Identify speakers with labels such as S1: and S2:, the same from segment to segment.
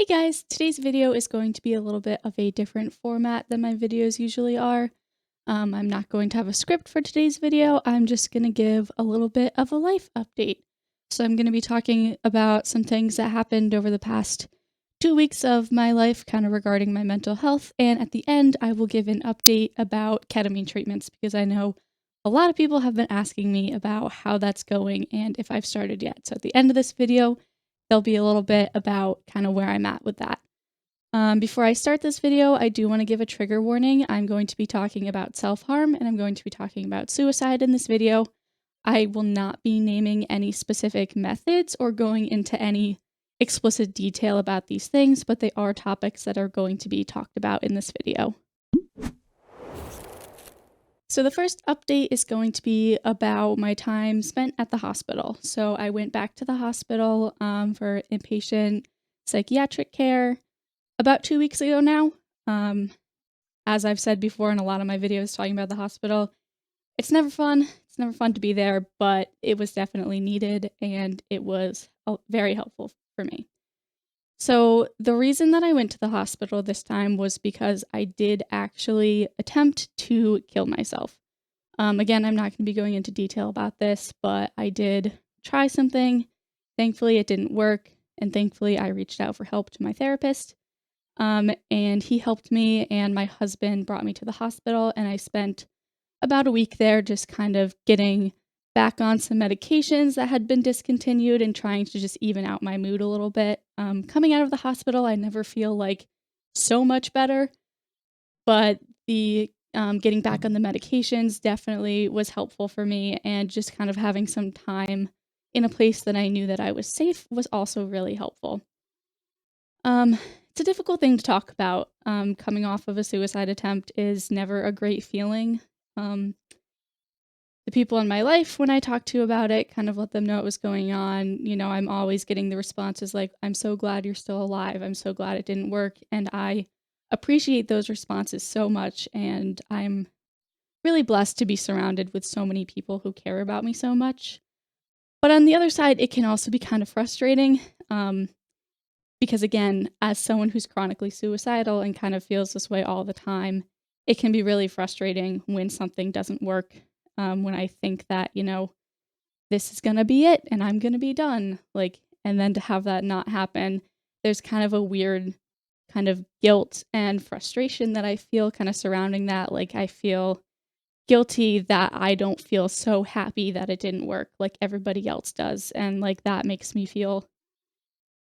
S1: guys, today's video is going to be a little bit of a different format than my videos usually are. I'm not going to have a script for today's video. I'm just going to give a little bit of a life update. So I'm going to be talking about some things that happened over the past 2 weeks of my life, kind of regarding my mental health. And at the end, I will give an update about ketamine treatments because I know a lot of people have been asking me about how that's going and if I've started yet. So at the end of this video, there'll be a little bit about kind of where I'm at with that. Before I start this video, I do want to give a trigger warning. I'm going to be talking about self-harm and I'm going to be talking about suicide in this video. I will not be naming any specific methods or going into any explicit detail about these things, but they are topics that are going to be talked about in this video. So the first update is going to be about my time spent at the hospital. So I went back to the hospital for inpatient psychiatric care about 2 weeks ago now. As I've said before in a lot of my videos talking about the hospital, it's never fun. It's never fun to be there, but it was definitely needed and it was very helpful for me. So the reason that I went to the hospital this time was because I did actually attempt to kill myself. Again, I'm not going to be going into detail about this, but I did try something. Thankfully, it didn't work, and thankfully, I reached out for help to my therapist, and he helped me, and my husband brought me to the hospital, and I spent about a week there just kind of getting back on some medications that had been discontinued and trying to just even out my mood a little bit. Coming out of the hospital, I never feel like so much better, but the getting back on the medications definitely was helpful for me, and just kind of having some time in a place that I knew that I was safe was also really helpful. It's a difficult thing to talk about. Coming off of a suicide attempt is never a great feeling. The people in my life, when I talk to about it, kind of let them know what was going on. You know, I'm always getting the responses like, I'm so glad you're still alive. I'm so glad it didn't work. And I appreciate those responses so much. And I'm really blessed to be surrounded with so many people who care about me so much. But on the other side, it can also be kind of frustrating. Because again, as someone who's chronically suicidal and kind of feels this way all the time, it can be really frustrating when something doesn't work. When I think that, you know, this is going to be it and I'm going to be done, like, and then to have that not happen, there's kind of a weird kind of guilt and frustration that I feel kind of surrounding that. Like, I feel guilty that I don't feel so happy that it didn't work like everybody else does. And like, that makes me feel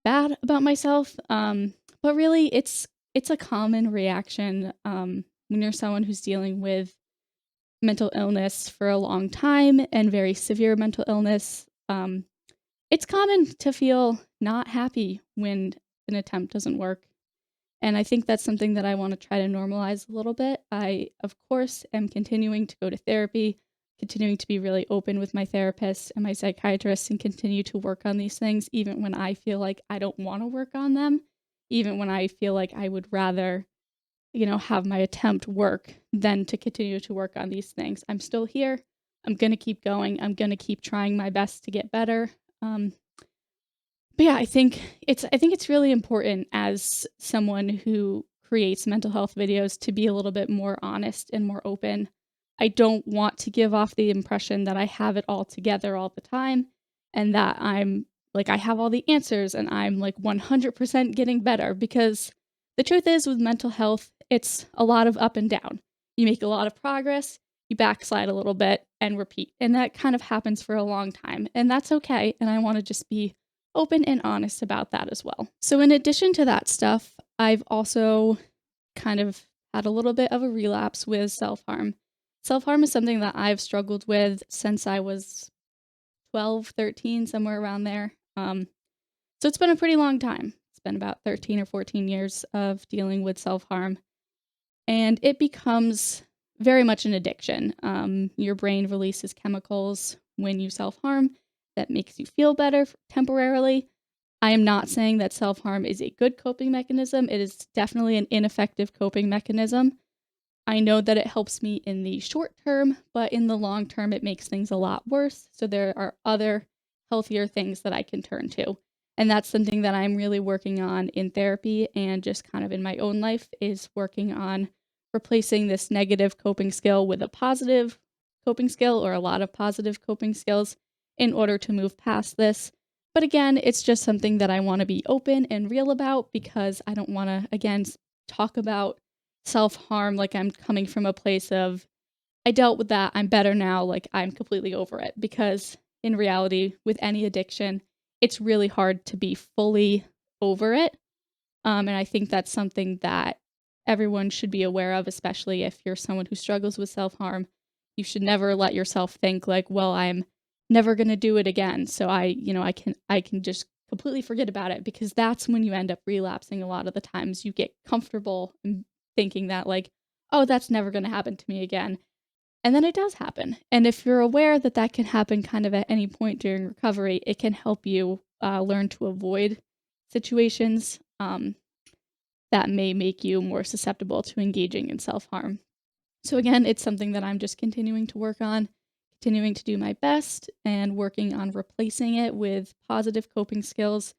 S1: bad about myself. But really it's a common reaction when you're someone who's dealing with mental illness for a long time and very severe mental illness. It's common to feel not happy when an attempt doesn't work. And I think that's something that I want to try to normalize a little bit. I, of course, am continuing to go to therapy, continuing to be really open with my therapist and my psychiatrist and continue to work on these things, even when I feel like I don't want to work on them, even when I feel like I would rather, you know, have my attempt work than to continue to work on these things. I'm still here. I'm going to keep going. I'm going to keep trying my best to get better. But yeah, I think it's really important as someone who creates mental health videos to be a little bit more honest and more open. I don't want to give off the impression that I have it all together all the time and that I'm like, I have all the answers and I'm like 100% getting better, because the truth is with mental health, it's a lot of up and down. You make a lot of progress, you backslide a little bit and repeat. And that kind of happens for a long time. And that's okay. And I want to just be open and honest about that as well. So in addition to that stuff, I've also kind of had a little bit of a relapse with self-harm. Self-harm is something that I've struggled with since I was 12, 13, somewhere around there. So it's been a pretty long time. It's been about 13 or 14 years of dealing with self-harm. And it becomes very much an addiction. Your brain releases chemicals when you self-harm that makes you feel better temporarily. I am not saying that self-harm is a good coping mechanism. It is definitely an ineffective coping mechanism. I know that it helps me in the short term, but in the long term, it makes things a lot worse. So there are other healthier things that I can turn to. And that's something that I'm really working on in therapy and just kind of in my own life, is working on replacing this negative coping skill with a positive coping skill, or a lot of positive coping skills, in order to move past this. But again, it's just something that I want to be open and real about, because I don't want to, again, talk about self-harm like I'm coming from a place of, I dealt with that, I'm better now, like I'm completely over it. Because in reality, with any addiction, it's really hard to be fully over it. And I think that's something that everyone should be aware of, especially if you're someone who struggles with self-harm. You should never let yourself think like, well, I'm never going to do it again. So I can just completely forget about it, because that's when you end up relapsing a lot of the times. You get comfortable in thinking that like, oh, that's never going to happen to me again. And then it does happen. And if you're aware that that can happen kind of at any point during recovery, it can help you learn to avoid situations that may make you more susceptible to engaging in self-harm. So again, it's something that I'm just continuing to work on, continuing to do my best, and working on replacing it with positive coping skills,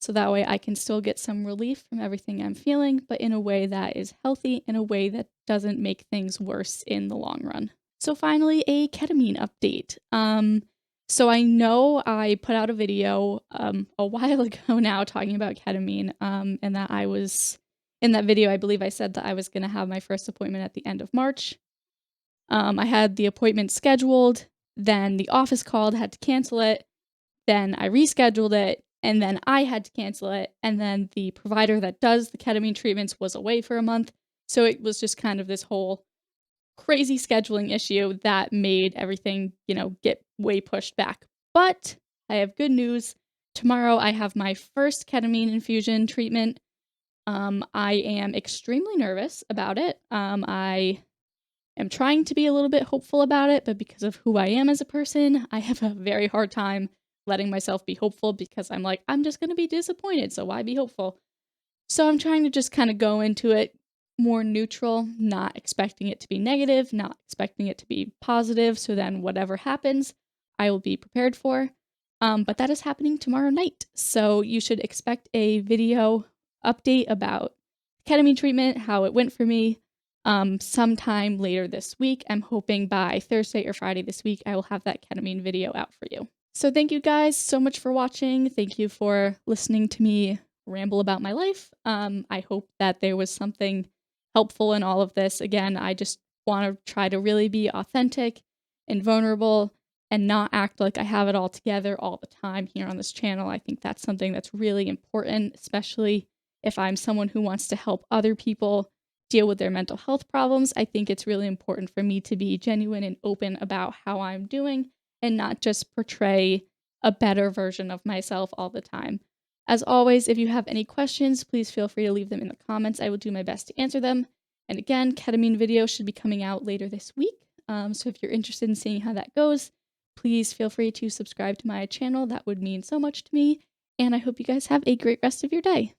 S1: so that way I can still get some relief from everything I'm feeling, but in a way that is healthy, in a way that doesn't make things worse in the long run. So finally, a ketamine update. So I know I put out a video a while ago now talking about ketamine, and that I was in that video, I believe I said that I was going to have my first appointment at the end of March. I had the appointment scheduled, then the office called, had to cancel it, then I rescheduled it, and then I had to cancel it, and then the provider that does the ketamine treatments was away for a month. So it was just kind of this whole crazy scheduling issue that made everything, get way pushed back. But I have good news. Tomorrow I have my first ketamine infusion treatment. I am extremely nervous about it. I am trying to be a little bit hopeful about it, but because of who I am as a person, I have a very hard time letting myself be hopeful, because I'm like, I'm just going to be disappointed, so why be hopeful? So I'm trying to just kind of go into it more neutral, not expecting it to be negative, not expecting it to be positive, so then whatever happens, I will be prepared for. But that is happening tomorrow night, so you should expect a video update about ketamine treatment, how it went for me, sometime later this week. I'm hoping by Thursday or Friday this week, I will have that ketamine video out for you. So thank you guys so much for watching. Thank you for listening to me ramble about my life. I hope that there was something helpful in all of this. Again, I just want to try to really be authentic and vulnerable, and not act like I have it all together all the time here on this channel. I think that's something that's really important, especially if I'm someone who wants to help other people deal with their mental health problems. I think it's really important for me to be genuine and open about how I'm doing, and not just portray a better version of myself all the time. As always, if you have any questions, please feel free to leave them in the comments. I will do my best to answer them. And again, ketamine video should be coming out later this week. So if you're interested in seeing how that goes, please feel free to subscribe to my channel. That would mean so much to me. And I hope you guys have a great rest of your day.